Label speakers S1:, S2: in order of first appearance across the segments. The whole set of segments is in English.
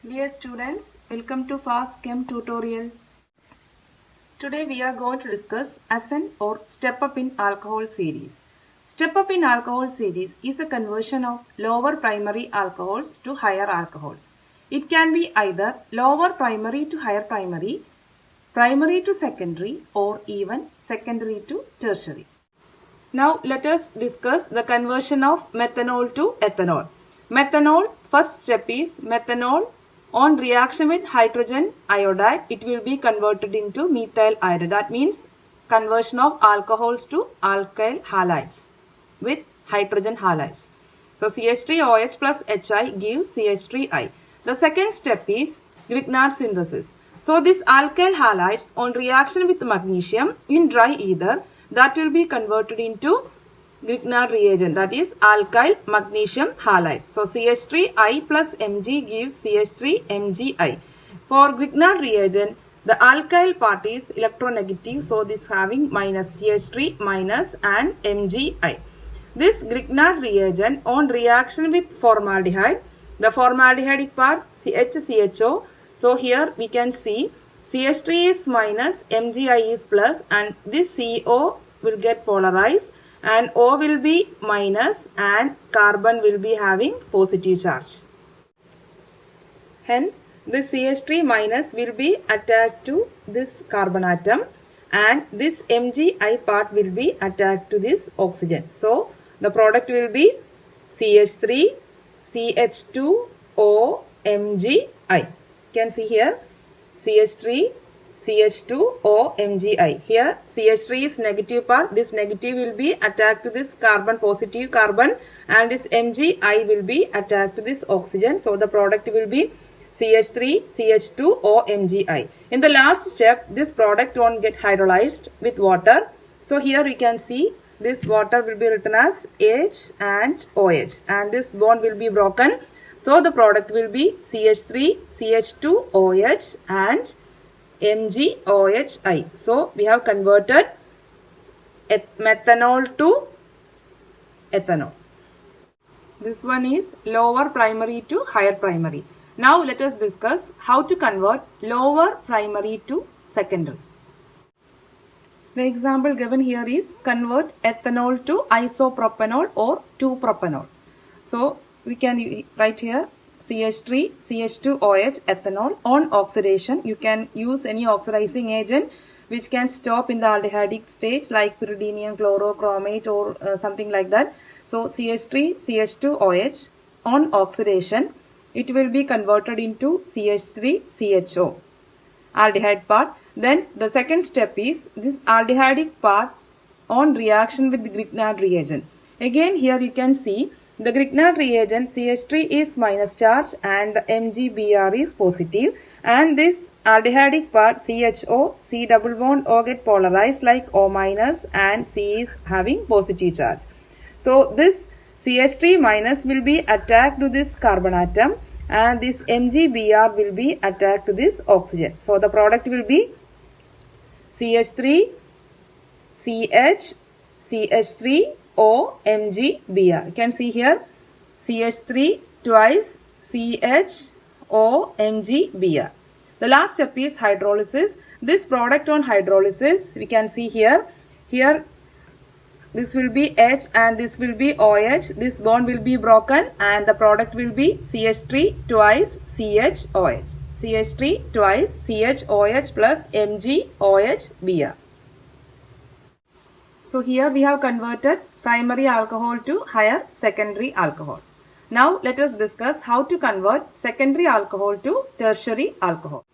S1: Dear students, welcome to Fast Chem tutorial. Today we are going to discuss ascent or step up in alcohol series. Step up in alcohol series is a conversion of lower primary alcohols to higher alcohols. It can be either lower primary to higher primary, primary to secondary, or even secondary to tertiary. Now let us discuss the conversion of methanol to ethanol. Methanol, first step is methanol. On reaction with hydrogen iodide, it will be converted into methyl iodide. That means conversion of alcohols to alkyl halides with hydrogen halides. So CH3OH plus HI gives CH3I. The second step is Grignard synthesis. So this alkyl halides on reaction with magnesium in dry ether, that will be converted into Grignard reagent, that is alkyl magnesium halide. So CH3I plus Mg gives CH3MgI. For Grignard reagent, the alkyl part is electronegative, so this having minus CH3 minus and Mgi. This Grignard reagent on reaction with formaldehyde, the formaldehydic part HCHO. So here we can see CH3 is minus, Mgi is plus, and this CO will get polarized and O will be minus and carbon will be having positive charge. Hence, this CH3 minus will be attached to this carbon atom and this Mgi part will be attached to this oxygen. So, the product will be CH3, CH2O, Mgi. You can see here CH3, CH2O, Mgi. Here CH3 is negative part. This negative will be attached to this carbon, positive carbon, and this Mgi will be attached to this oxygen. So the product will be CH3, CH2O, Mgi. In the last step, this product won't get hydrolyzed with water. So here we can see this water will be written as H and OH, and this bond will be broken. So the product will be CH3, CH2OH and MgOHI. So we have converted methanol to ethanol. This one is lower primary to higher primary. Now let us discuss how to convert lower primary to secondary. The example given here is convert ethanol to isopropanol or 2-propanol. So we can write here CH3, CH2OH ethanol. On oxidation, you can use any oxidizing agent which can stop in the aldehydic stage like pyridinium chlorochromate or something like that. So CH3, CH2OH on oxidation, it will be converted into CH3, CHO aldehyde part. Then the second step is this aldehydic part on reaction with the Grignard reagent. Again here you can see the Grignard reagent CH3 is minus charge and the MgBr is positive, and this aldehydic part CHO, C double bond O get polarized like O minus and C is having positive charge. So this CH3 minus will be attached to this carbon atom and this MgBr will be attached to this oxygen. So the product will be CH3, CH, CH3, O, MgBr. You can see here CH3 twice CH, O, MgBr. The last step is hydrolysis. This product on hydrolysis we can see here. Here this will be H and this will be OH. This bond will be broken and the product will be CH3 twice CHOH. CH3 twice CHOH plus MgOH-Br. So here we have converted primary alcohol to higher secondary alcohol. Now let us discuss how to convert secondary alcohol to tertiary alcohol.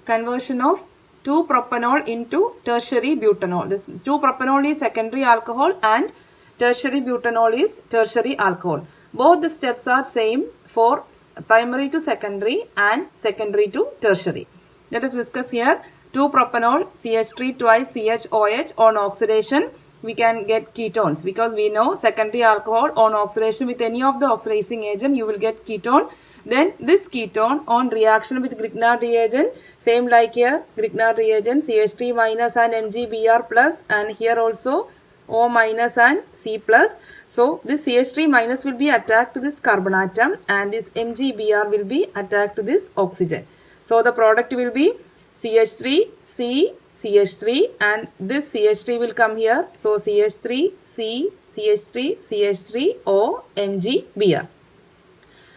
S1: Conversion of 2-propanol into tertiary butanol. This 2-propanol is secondary alcohol and tertiary butanol is tertiary alcohol. Both the steps are same for primary to secondary and secondary to tertiary. Let us discuss here 2-propanol CH3 twice CHOH on oxidation. We can get ketones because we know secondary alcohol on oxidation with any of the oxidizing agent you will get ketone. Then this ketone on reaction with Grignard reagent, same like here Grignard reagent CH3 minus and MgBr plus, and here also O minus and C plus. So this CH3 minus will be attached to this carbon atom and this MgBr will be attached to this oxygen. So the product will be CH3, C, CH3 and this CH3 will come here. So CH3, C, CH3, CH3, O, MgBr.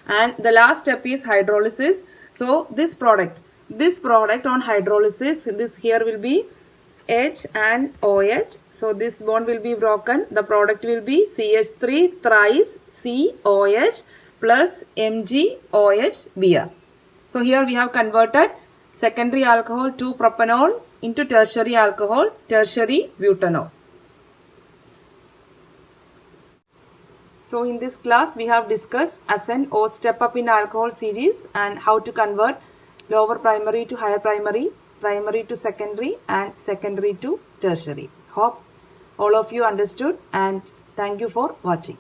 S1: And the last step is hydrolysis. So this product on hydrolysis, this here will be H and OH. So this bond will be broken. The product will be CH3 thrice COH plus MgOH-Br. So here we have converted secondary alcohol 2-propanol into tertiary alcohol, tertiary butanol. So in this class we have discussed ascent or step up in alcohol series and how to convert lower primary to higher primary, primary to secondary and secondary to tertiary. Hope all of you understood and thank you for watching.